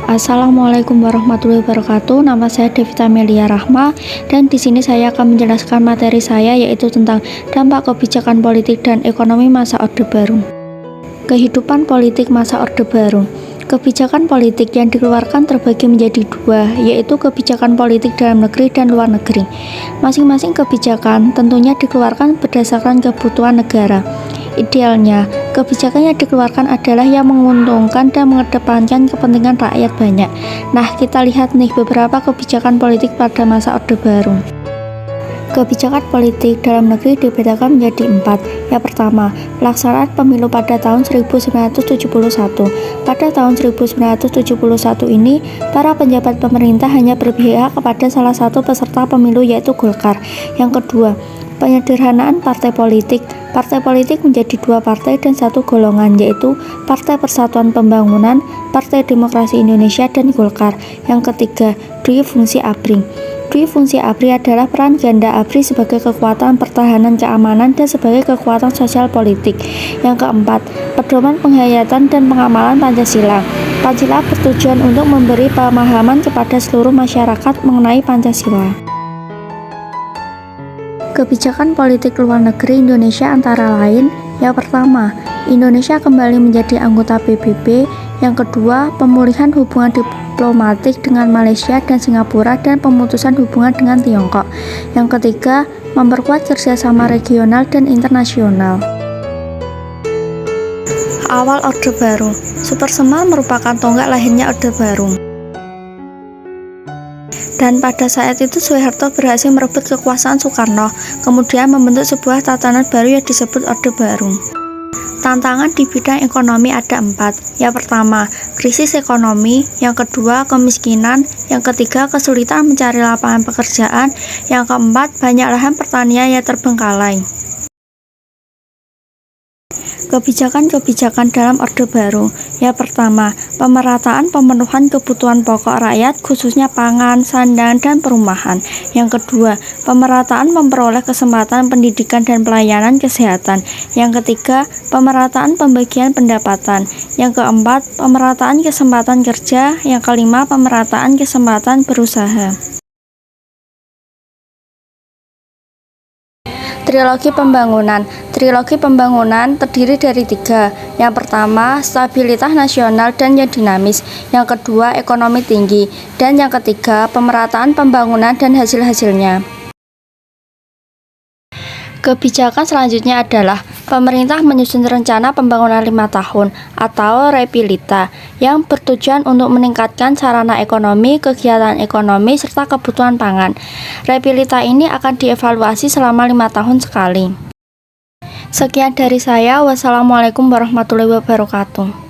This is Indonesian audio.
Assalamualaikum warahmatullahi wabarakatuh. Nama saya Devita Melia Rahma dan di sini saya akan menjelaskan materi saya yaitu tentang dampak kebijakan politik dan ekonomi masa Orde Baru. Kehidupan politik masa Orde Baru. Kebijakan politik yang dikeluarkan terbagi menjadi dua, yaitu kebijakan politik dalam negeri dan luar negeri. Masing-masing kebijakan tentunya dikeluarkan berdasarkan kebutuhan negara. Idealnya, kebijakan yang dikeluarkan adalah yang menguntungkan dan mengedepankan kepentingan rakyat banyak. Nah, kita lihat nih beberapa kebijakan politik pada masa Orde Baru. Kebijakan politik dalam negeri dibedakan menjadi 4. Yang pertama, pelaksanaan pemilu pada tahun 1971. Pada tahun 1971 ini, para pejabat pemerintah hanya berpihak kepada salah satu peserta pemilu yaitu Golkar. Yang kedua, penyederhanaan partai politik. Partai politik menjadi 2 partai dan 1 golongan, yaitu Partai Persatuan Pembangunan, Partai Demokrasi Indonesia, dan Golkar. Yang ketiga, dui fungsi ABRI. Dui fungsi ABRI adalah peran ganda ABRI sebagai kekuatan pertahanan keamanan dan sebagai kekuatan sosial politik. Yang keempat, pedoman penghayatan dan pengamalan Pancasila. Pancasila bertujuan untuk memberi pemahaman kepada seluruh masyarakat mengenai Pancasila. Kebijakan politik luar negeri Indonesia antara lain, yang pertama, Indonesia kembali menjadi anggota PBB. Yang kedua, pemulihan hubungan diplomatik dengan Malaysia dan Singapura dan pemutusan hubungan dengan Tiongkok. Yang ketiga, memperkuat kerjasama regional dan internasional. Awal Orde Baru. Super Semar merupakan tonggak lahirnya Orde Baru. Dan pada saat itu Soeharto berhasil merebut kekuasaan Soekarno, kemudian membentuk sebuah tatanan baru yang disebut Orde Baru. Tantangan di bidang ekonomi ada 4. Yang pertama, krisis ekonomi. Yang kedua, kemiskinan. Yang ketiga, kesulitan mencari lapangan pekerjaan. Yang keempat, banyak lahan pertanian yang terbengkalai. Kebijakan-kebijakan dalam Orde Baru. Yang pertama, pemerataan pemenuhan kebutuhan pokok rakyat khususnya pangan, sandang, dan perumahan. Yang kedua, pemerataan memperoleh kesempatan pendidikan dan pelayanan kesehatan. Yang ketiga, pemerataan pembagian pendapatan. Yang keempat, pemerataan kesempatan kerja. Yang kelima, pemerataan kesempatan berusaha. Trilogi pembangunan. Trilogi pembangunan terdiri dari 3. Yang pertama, stabilitas nasional dan yang dinamis. Yang kedua, ekonomi tinggi. Dan yang ketiga, pemerataan pembangunan dan hasil-hasilnya. Kebijakan selanjutnya adalah pemerintah menyusun rencana pembangunan 5 tahun atau REPILITA yang bertujuan untuk meningkatkan sarana ekonomi, kegiatan ekonomi, serta kebutuhan pangan. REPILITA ini akan dievaluasi selama 5 tahun sekali. Sekian dari saya. Wassalamualaikum warahmatullahi wabarakatuh.